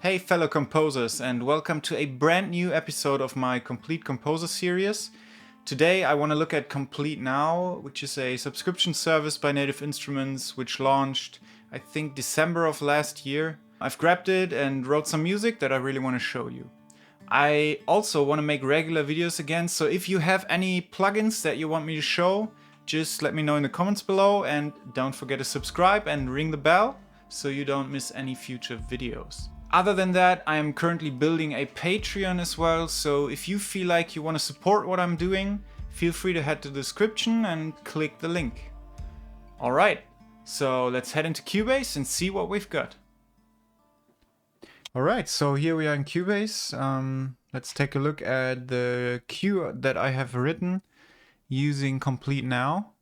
Hey fellow composers, and welcome to a brand new episode of my Complete Composer Series. Today I want to look at Complete Now, which is a subscription service by Native Instruments which launched, I think, December of last year. I've grabbed it and wrote some music that I really want to show you. I also want to make regular videos again, so if you have any plugins that you want me to show, just let me know in the comments below, and don't forget to subscribe and ring the bell so you don't miss any future videos. Other than that, I am currently building a Patreon as well, so if you feel like you want to support what I'm doing, feel free to head to the description and click the link. Alright, so let's head into Cubase and see what we've got. Alright, so here we are in Cubase. Let's take a look at the cue that I have written using Complete Now.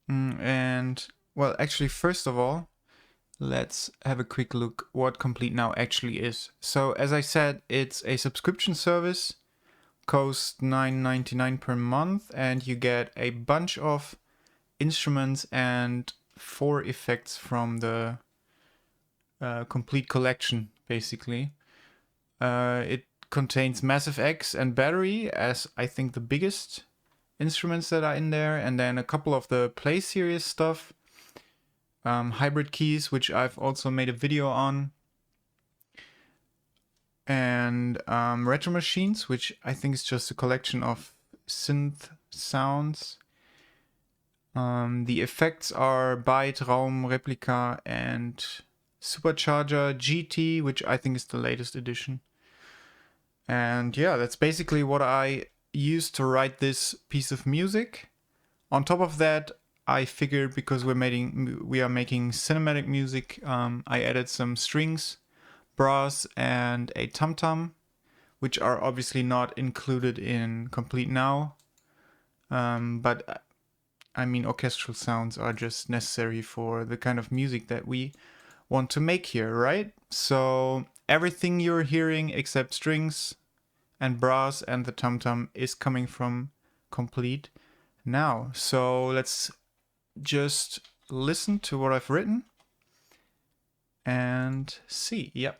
Well, actually, first of all, let's have a quick look what Complete Now actually is. So as I said, it's a subscription service, costs $9.99 per month, and you get a bunch of instruments and 4 effects from the complete collection, basically. It contains Massive X and Battery as I think the biggest instruments that are in there, and then a couple of the Play Series stuff. Hybrid keys, which I've also made a video on, and retro machines, which I think is just a collection of synth sounds. The effects are Byte, Raum, Replica, and Supercharger GT, which I think is the latest edition. And yeah, that's basically what I used to write this piece of music. On top of that, I figured because we are making cinematic music, I added some strings, brass, and a tom-tom, which are obviously not included in Complete Now. But I mean, orchestral sounds are just necessary for the kind of music that we want to make here, right? So everything you're hearing except strings and brass and the tom-tom is coming from Complete Now. So let's just listen to what I've written and see. Yep.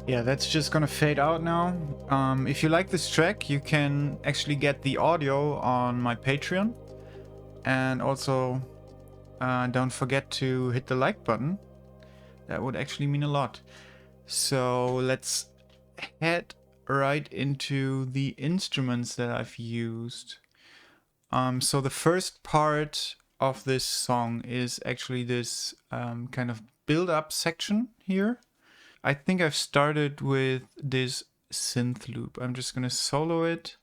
Yeah, that's just gonna fade out now. If you like this track, you can actually get the audio on my Patreon. And also, don't forget to hit the like button. That would actually mean a lot. So let's head right into the instruments that I've used. So the first part of this song is actually this kind of build-up section here. I think I've started with this synth loop. I'm just gonna solo it.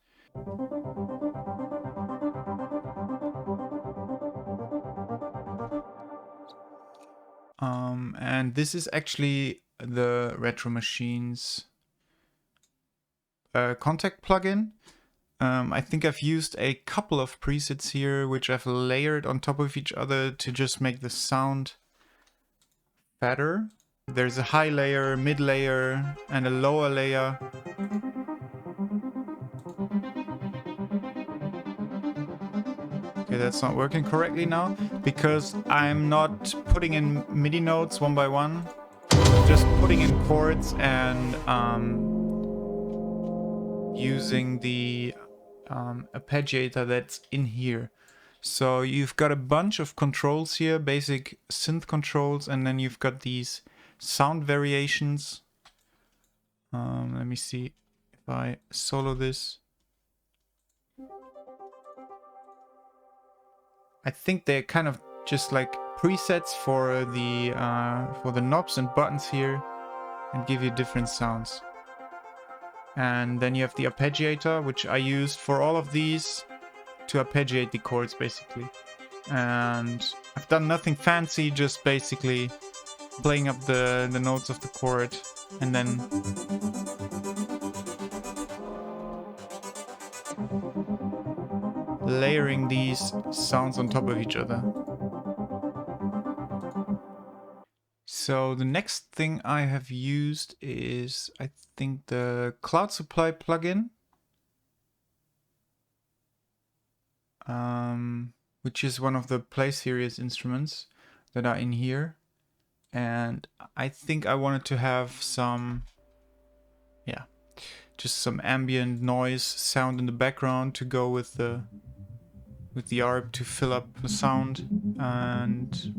And this is actually the Retro Machines Contact plugin. I think I've used a couple of presets here, which I've layered on top of each other to just make the sound better. There's a high layer, mid layer, and a lower layer. Okay, that's not working correctly now, because I'm not putting in MIDI notes one by one, just putting in chords and using the arpeggiator that's in here. So you've got a bunch of controls here, basic synth controls, and then you've got these sound variations. Let me see if I solo this. I think they're kind of just like presets for the knobs and buttons here, and give you different sounds. And then you have the arpeggiator, which I used for all of these to arpeggiate the chords basically. And I've done nothing fancy, just basically playing up the notes of the chord and then layering these sounds on top of each other. So the next thing I have used is, I think, the Cloud Supply plugin, which is one of the Play Series instruments that are in here. And I think I wanted to have some, yeah, just some ambient noise sound in the background to go with the ARP to fill up the sound and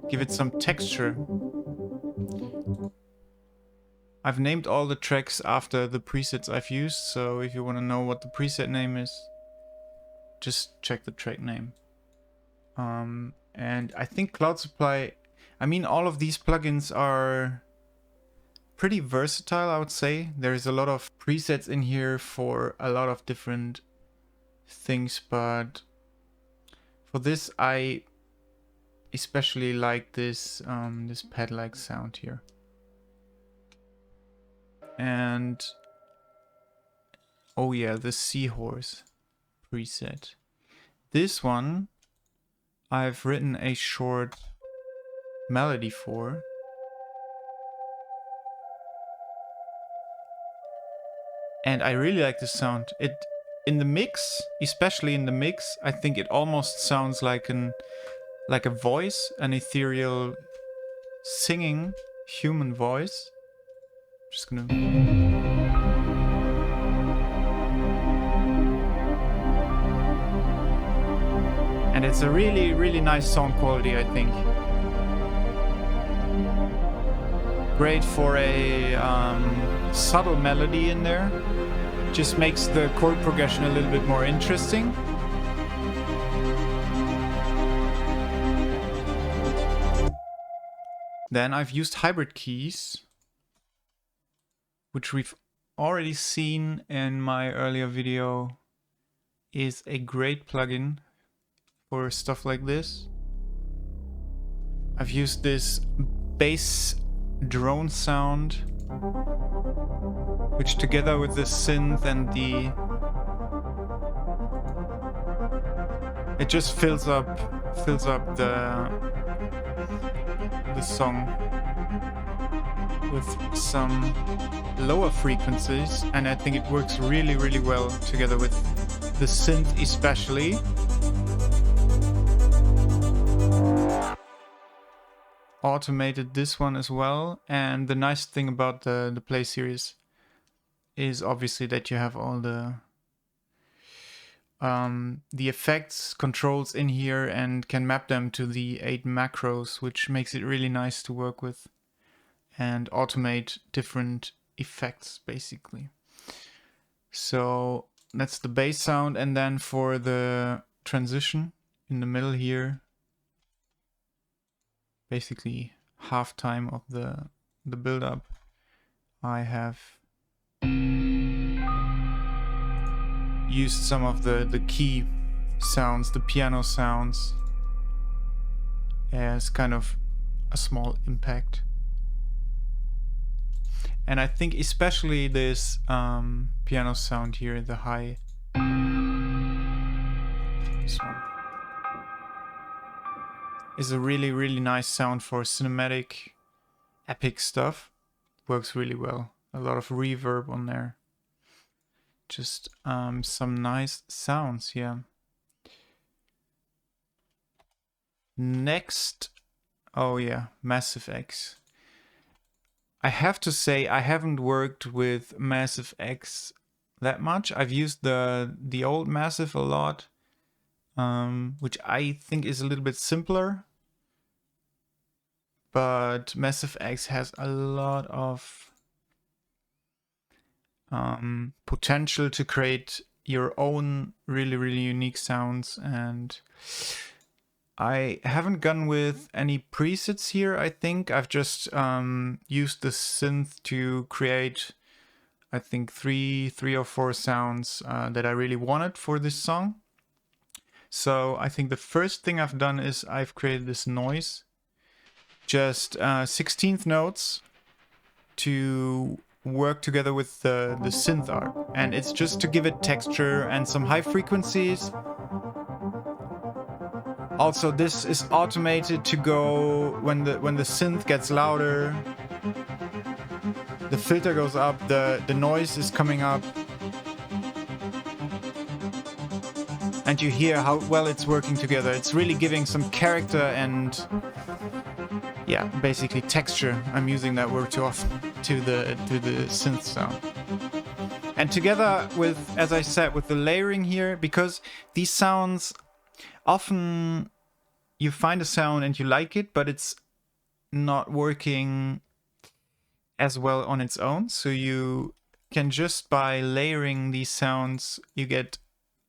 give it some texture. I've named all the tracks after the presets I've used, so if you want to know what the preset name is, just check the track name. And I think Cloud Supply, I mean, all of these plugins are pretty versatile, I would say. There's a lot of presets in here for a lot of different things, but for this I especially like this this pad-like sound here. And oh yeah, the seahorse preset. This one I've written a short melody for. And I really like the sound. It in the mix, especially in the mix, I think it almost sounds like a voice, an ethereal singing human voice. Just gonna and it's a really, really nice sound quality, I think. Great for a subtle melody in there. Just makes the chord progression a little bit more interesting. Then I've used hybrid keys, which we've already seen in my earlier video, is a great plugin for stuff like this. I've used this bass drone sound, which together with the synth and it just fills up the song with some lower frequencies, and I think it works really, really well together with the synth especially. automated this one as well. And the nice thing about the Play series is obviously that you have all the effects controls in here and can map them to the 8 macros, which makes it really nice to work with and automate different effects basically. So that's the bass sound, and then for the transition in the middle here, basically half time of the build up, I have used some of the key sounds, the piano sounds, as kind of a small impact. And I think especially this piano sound here, the high, this one, is a really, really nice sound for cinematic, epic stuff. Works really well. A lot of reverb on there. Just some nice sounds, yeah. Next, oh yeah, Massive X. I have to say I haven't worked with Massive X that much. I've used the old Massive a lot, which I think is a little bit simpler. But Massive X has a lot of potential to create your own really, really unique sounds, and I haven't gone with any presets here. I think I've just used the synth to create, I think, three or four sounds that I really wanted for this song. So I think the first thing I've done is I've created this noise, just 16th notes to work together with the synth art, and it's just to give it texture and some high frequencies. Also, this is automated to go when the synth gets louder, the filter goes up, the noise is coming up, and you hear how well it's working together. It's really giving some character and, yeah, basically texture. I'm using that word too often to the synth sound. And together with, as I said, with the layering here, because these sounds, often you find a sound and you like it, but it's not working as well on its own. So you can just, by layering these sounds, you get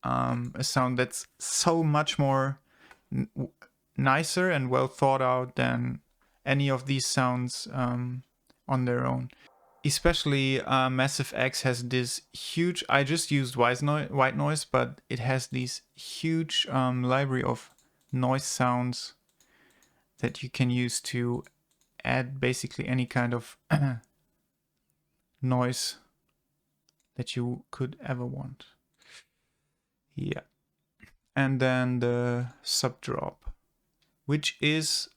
a sound that's so much more nicer and well thought out than any of these sounds on their own. Especially Massive X has this huge, I just used white noise, but it has these huge library of noise sounds that you can use to add basically any kind of noise that you could ever want. Yeah. And then the sub drop, which is,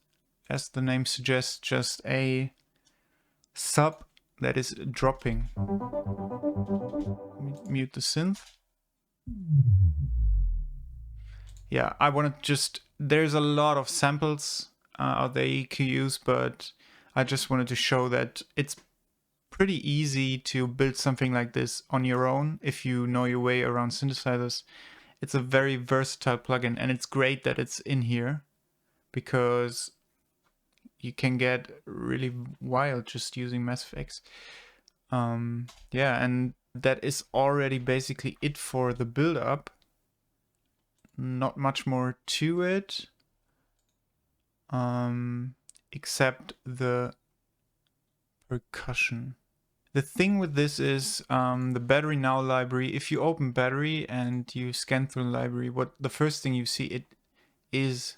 as the name suggests, just a sub that is dropping. Mute the synth. Yeah, I want to just, there's a lot of samples out there you can use, but I just wanted to show that it's pretty easy to build something like this on your own if you know your way around synthesizers. It's a very versatile plugin, and it's great that it's in here because you can get really wild just using Massive X. Yeah, and that is already basically it for the build up. Not much more to it, except the percussion. The thing with this is the Battery Now library. If you open Battery and you scan through the library, what the first thing you see, it is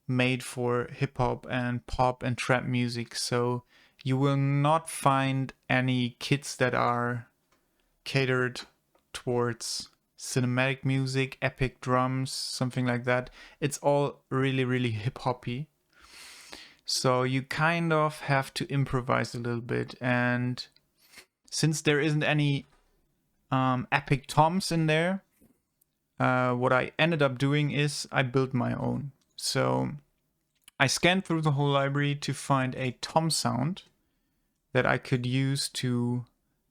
made for hip hop and pop and trap music. So you will not find any kits that are catered towards cinematic music, epic drums, something like that. It's all really, really hip hoppy. So you kind of have to improvise a little bit. And since there isn't any epic toms in there, what I ended up doing is I built my own. So I scanned through the whole library to find a tom sound that I could use to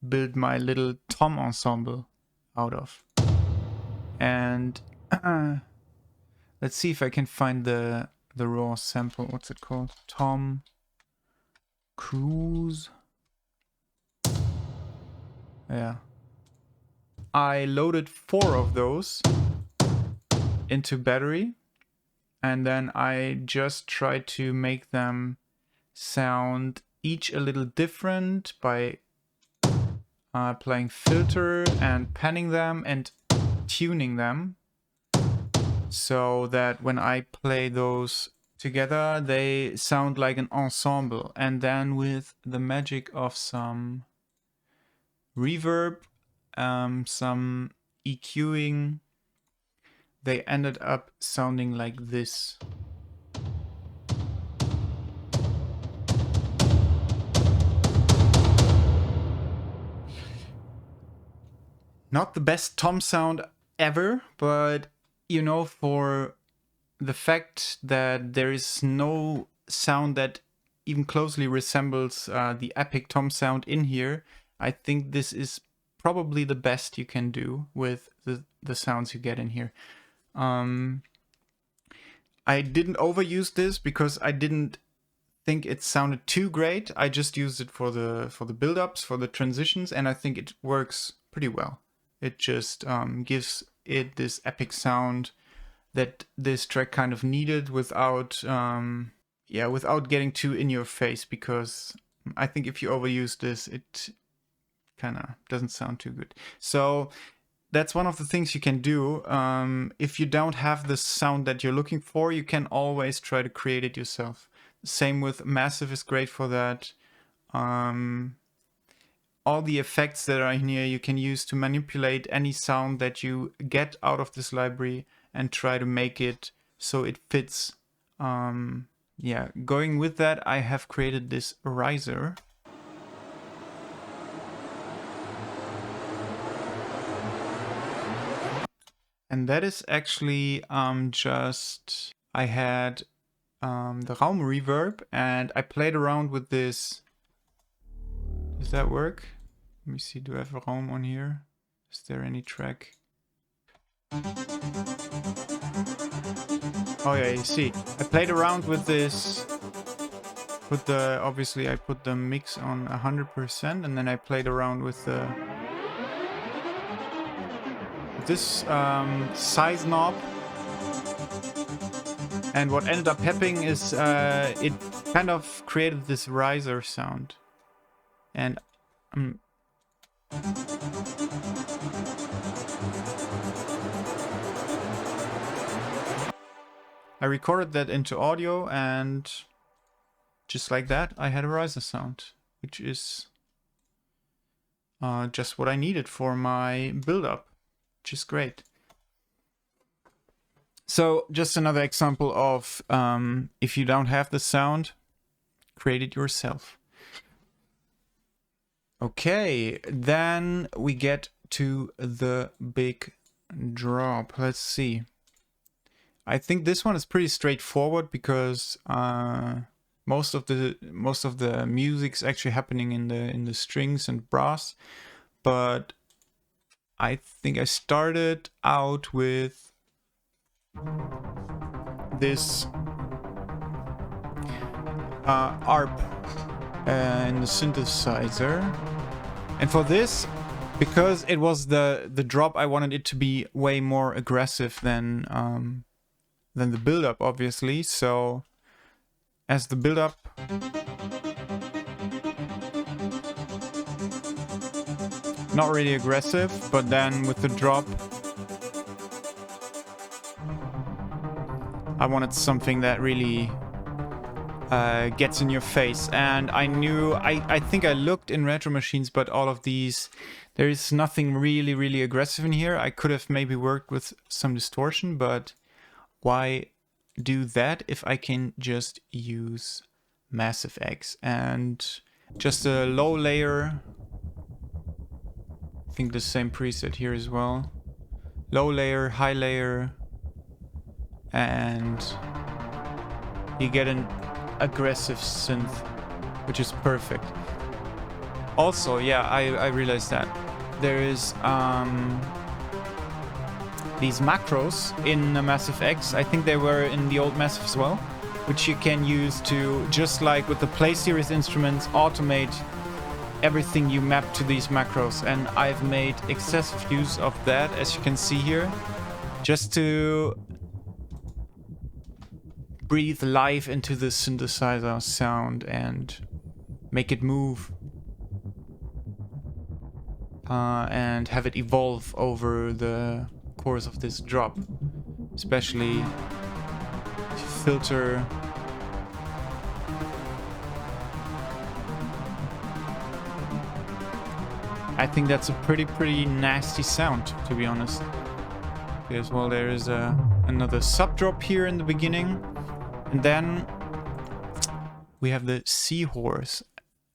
build my little tom ensemble out of. And let's see if I can find the raw sample. What's it called? Tom Cruise. Yeah. I loaded 4 of those into battery, and then I just tried to make them sound each a little different by playing filter and panning them and tuning them, so that when I play those together they sound like an ensemble. And then with the magic of some reverb, some EQing, they ended up sounding like this. Not the best tom sound ever, but you know, for the fact that there is no sound that even closely resembles the epic tom sound in here, I think this is probably the best you can do with the sounds you get in here. I didn't overuse this because I didn't think it sounded too great. I just used it for the build-ups, for the transitions, and I think it works pretty well. It just gives it this epic sound that this track kind of needed without without getting too in your face, because I think if you overuse this, it kind of doesn't sound too good. So that's one of the things you can do. If you don't have the sound that you're looking for, you can always try to create it yourself. Same with Massive is great for that. All the effects that are in here you can use to manipulate any sound that you get out of this library and try to make it so it fits. Going with that, I have created this riser. And that is actually just, I had the Raum reverb and I played around with this. Does that work? Let me see, do I have a Raum on here? Is there any track? Oh yeah, you see, I played around with this. Obviously I put the mix on 100%, and then I played around with this size knob. And what ended up happening is it kind of created this riser sound. And I recorded that into audio, and just like that, I had a riser sound, which is just what I needed for my build-up, which is great. So just another example of if you don't have the sound, create it yourself. Okay, then we get to the big drop. Let's see. I think this one is pretty straightforward because most of the music's actually happening in the strings and brass, but I think I started out with this ARP in the synthesizer, and for this, because it was the drop, I wanted it to be way more aggressive than the build-up, obviously. So as the build-up, not really aggressive, but then with the drop, I wanted something that really gets in your face. And I knew, I think I looked in Retro Machines, but all of these, there is nothing really aggressive in here. I could have maybe worked with some distortion, but why do that if I can just use Massive X and just a low layer? I think the same preset here as well. Low layer, high layer, and you get an aggressive synth, which is perfect. Also, yeah, I realized that there is these macros in Massive X. I think they were in the old Massive as well, which you can use to, just like with the Play Series instruments, automate everything you map to these macros. And I've made excessive use of that, as you can see here, just to breathe life into the synthesizer sound and make it move. And have it evolve over the course of this drop. Especially filter. I think that's a pretty nasty sound, to be honest. Because, well, there is another sub drop here in the beginning. And then we have the seahorse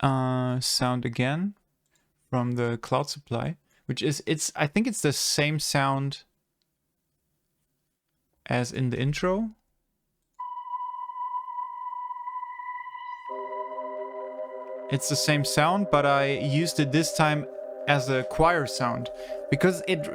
sound again from the Cloud Supply, which is, I think it's the same sound as in the intro. It's the same sound, but I used it this time as a choir sound because it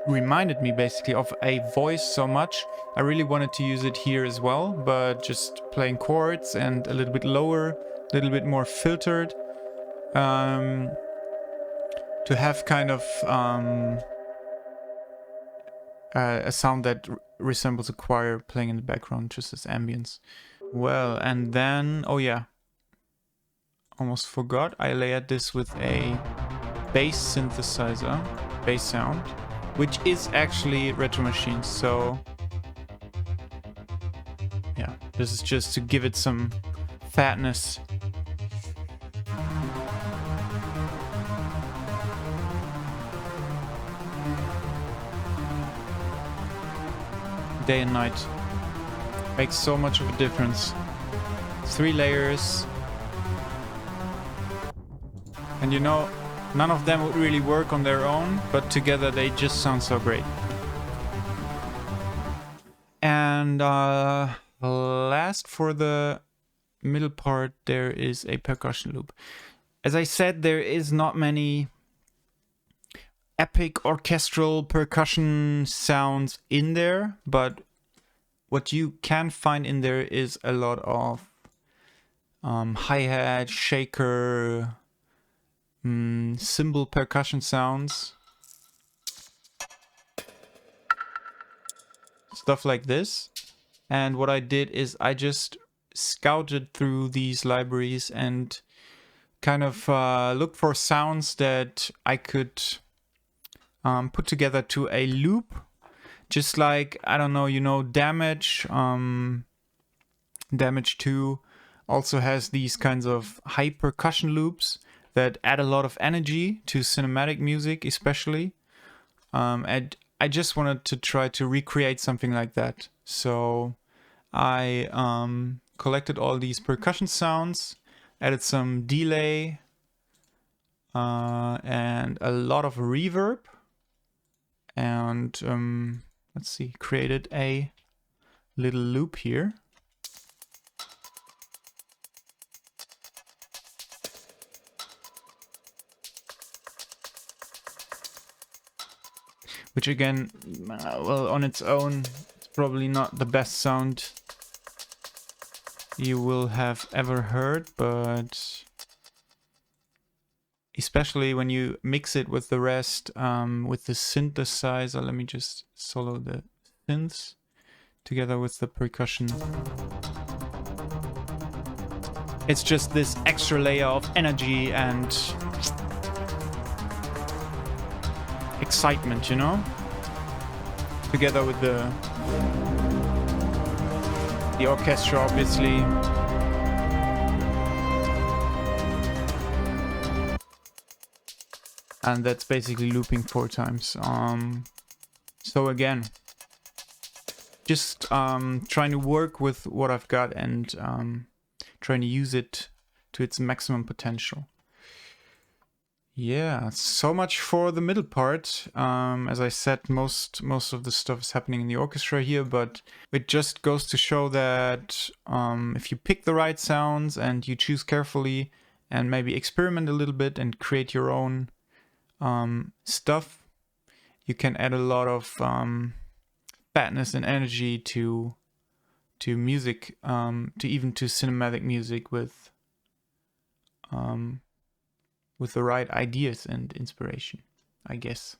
reminded me basically of a voice so much. I really wanted to use it here as well, but just playing chords and a little bit lower, a little bit more filtered, to have kind of a sound that resembles a choir playing in the background, just as ambience. Well, and then, oh yeah, almost forgot, I layered this with a bass synthesizer, bass sound, which is actually Retro Machines. So yeah, this is just to give it some fatness. Day and night makes so much of a difference. 3 layers. And you know, none of them would really work on their own, but together they just sound so great. And last, for the middle part, there is a percussion loop. As I said, there is not many epic orchestral percussion sounds in there, but what you can find in there is a lot of hi-hat, shaker, cymbal percussion sounds, stuff like this. And what I did is I just scouted through these libraries and kind of looked for sounds that I could put together to a loop, just like, I don't know, you know, Damage. Damage 2 also has these kinds of high percussion loops that add a lot of energy to cinematic music, especially. And I just wanted to try to recreate something like that. So I collected all these percussion sounds, added some delay, and a lot of reverb. And let's see, created a little loop here. Which again, well, on its own, it's probably not the best sound you will have ever heard, but especially when you mix it with the rest, with the synthesizer. Let me just solo the synths together with the percussion. It's just this extra layer of energy and excitement, you know? Together with the orchestra, obviously. And that's basically looping 4 times. So again, just trying to work with what I've got and trying to use it to its maximum potential. Yeah, so much for the middle part. As I said, most of the stuff is happening in the orchestra here, but it just goes to show that if you pick the right sounds and you choose carefully and maybe experiment a little bit and create your own stuff, you can add a lot of fatness and energy to music, to even to cinematic music with the right ideas and inspiration, I guess.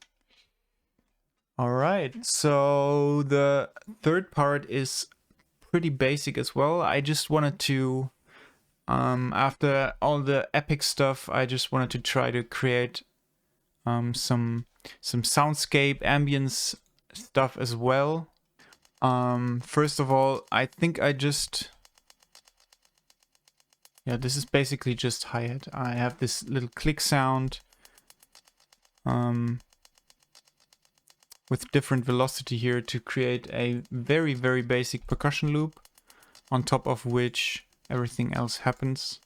All right, so the third part is pretty basic as well. I just wanted to, after all the epic stuff, I just wanted to try to create some soundscape ambience stuff as well. First of all, I think yeah, this is basically just hi-hat. I have this little click sound with different velocity here to create a very, very basic percussion loop on top of which everything else happens.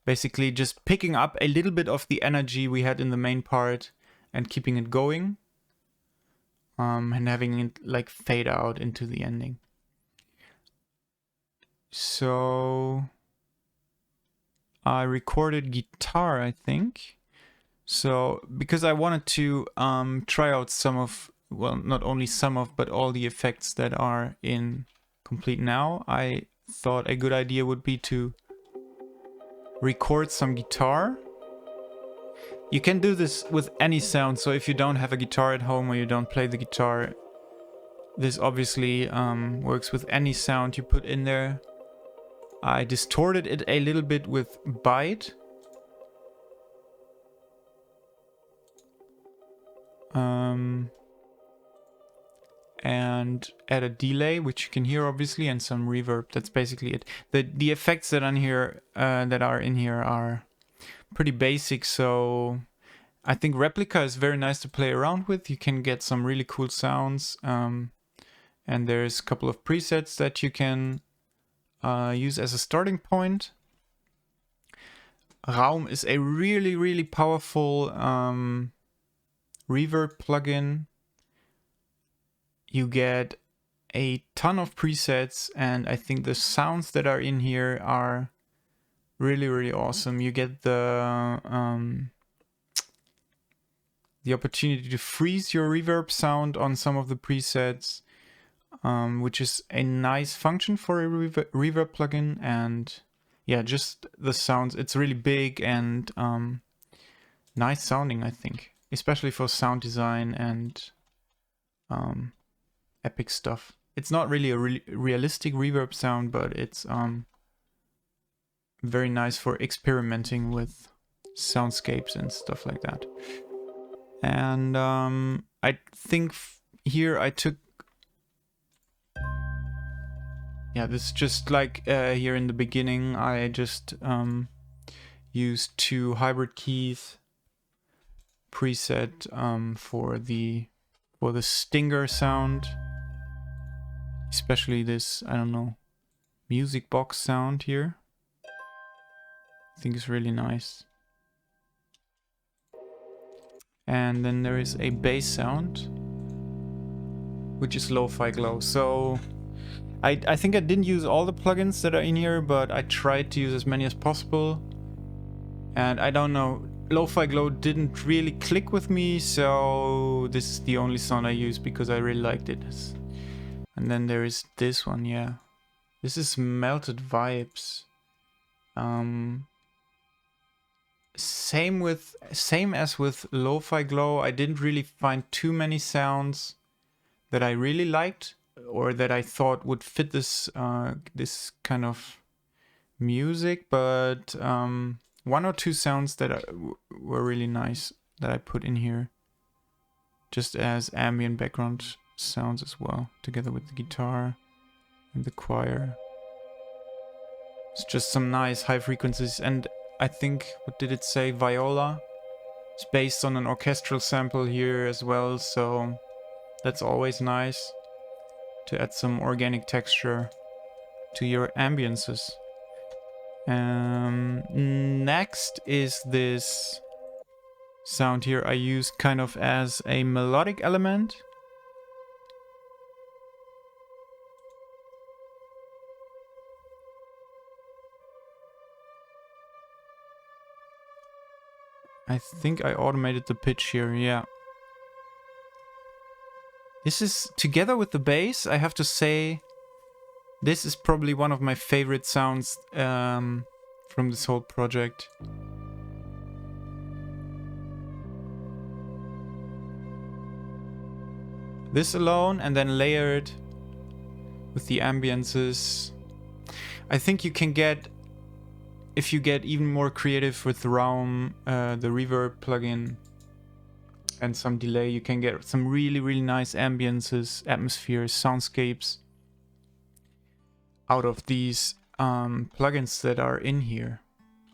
Basically just picking up a little bit of the energy we had in the main part and keeping it going, and having it like fade out into the ending. So I recorded guitar, I think. So because I wanted to try out some of, well, not only some of, but all the effects that are in Komplete now, I thought a good idea would be to record some guitar. You can do this with any sound, so if you don't have a guitar at home or you don't play the guitar, this obviously works with any sound you put in there. I distorted it a little bit with Byte. And add a delay, which you can hear obviously, and some reverb. That's basically it. The effects that are in here are pretty basic, so I think Replica is very nice to play around with. You can get some really cool sounds, and there's a couple of presets that you can use as a starting point. Raum is a really, really powerful reverb plugin. You get a ton of presets, and I think the sounds that are in here are really, really awesome. You get the opportunity to freeze your reverb sound on some of the presets, which is a nice function for a reverb plugin. And yeah, just the sounds, it's really big and nice sounding, I think, especially for sound design and epic stuff. It's not really a realistic reverb sound, but it's very nice for experimenting with soundscapes and stuff like that. And I think here I took, yeah, this is just like here in the beginning, I just used 2 hybrid keys preset for the stinger sound, especially this, I don't know, music box sound here. I think it's really nice. And then there is a bass sound, which is LoFi Glow. So I think I didn't use all the plugins that are in here, but I tried to use as many as possible. And I don't know, LoFi Glow didn't really click with me, so this is the only sound I used because I really liked it. And then there is this one, yeah. This is Melted Vibes. Same as with LoFi Glow, I didn't really find too many sounds that I really liked or that I thought would fit this this kind of music, but 1 or 2 sounds that were really nice that I put in here, just as ambient background sounds as well, together with the guitar and the choir. It's just some nice high frequencies, and I think, what did it say, viola? It's based on an orchestral sample here as well, so that's always nice to add some organic texture to your ambiences. Next is this sound here I used kind of as a melodic element. I think I automated the pitch here, yeah. This is, together with the bass, I have to say, this is probably one of my favorite sounds from this whole project. This alone, and then layered with the ambiences. I think you can get, if you get even more creative with Raum, the reverb plugin, and some delay, you can get some really, really nice ambiences, atmospheres, soundscapes out of these plugins that are in here.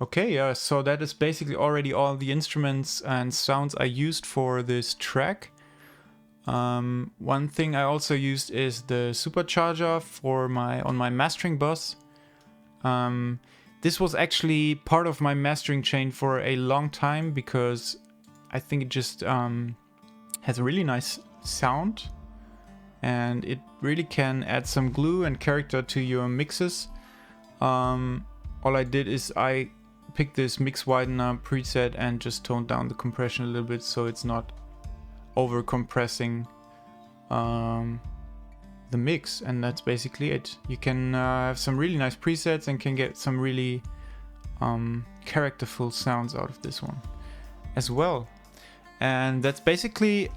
Okay, yeah, so that is basically already all the instruments and sounds I used for this track. One thing I also used is the supercharger for on my mastering bus. This was actually part of my mastering chain for a long time because I think it just has a really nice sound, and it really can add some glue and character to your mixes. All I did is I picked this mix widener preset and just toned down the compression a little bit so it's not over compressing the mix, and that's basically it. You can have some really nice presets and can get some really characterful sounds out of this one as well. And that's basically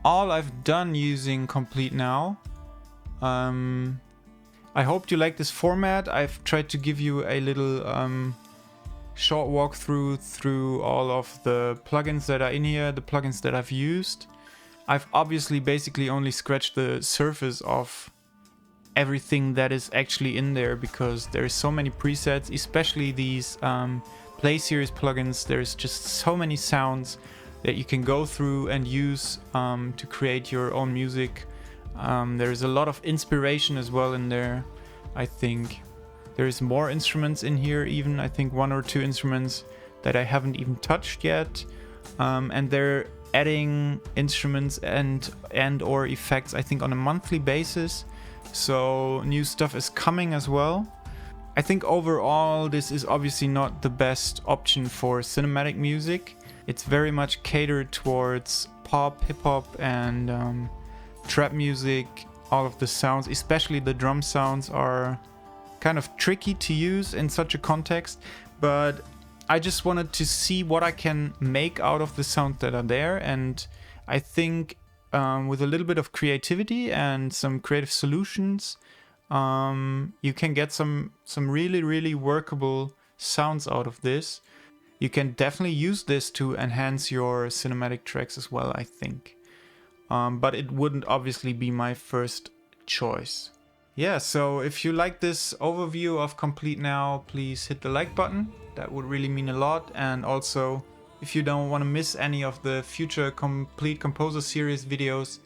all I've done using Komplete now. I hope you like this format. I've tried to give you a little short walkthrough through all of the plugins that are in here, the plugins that I've used. I've obviously basically only scratched the surface of everything that is actually in there because there's so many presets, especially these Play Series plugins. There's just so many sounds that you can go through and use to create your own music. There's a lot of inspiration as well in there, I think. There's more instruments in here even, I think 1 or 2 instruments that I haven't even touched yet. And they're adding instruments and or effects, I think, on a monthly basis. So new stuff is coming as well. I think overall this is obviously not the best option for cinematic music. It's very much catered towards pop, hip-hop and trap music. All of the sounds, especially the drum sounds, are kind of tricky to use in such a context, but I just wanted to see what I can make out of the sounds that are there, and I think with a little bit of creativity and some creative solutions, you can get some really, really workable sounds out of this. You can definitely use this to enhance your cinematic tracks as well, I think. But it wouldn't obviously be my first choice. Yeah, so if you like this overview of Komplete now, please hit the like button. That would really mean a lot. And also, if you don't want to miss any of the future Komplete Composer Series videos,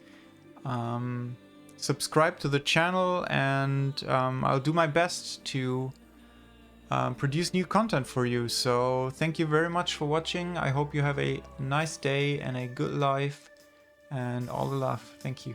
subscribe to the channel, and I'll do my best to produce new content for you. So thank you very much for watching. I hope you have a nice day and a good life and all the love. Thank you.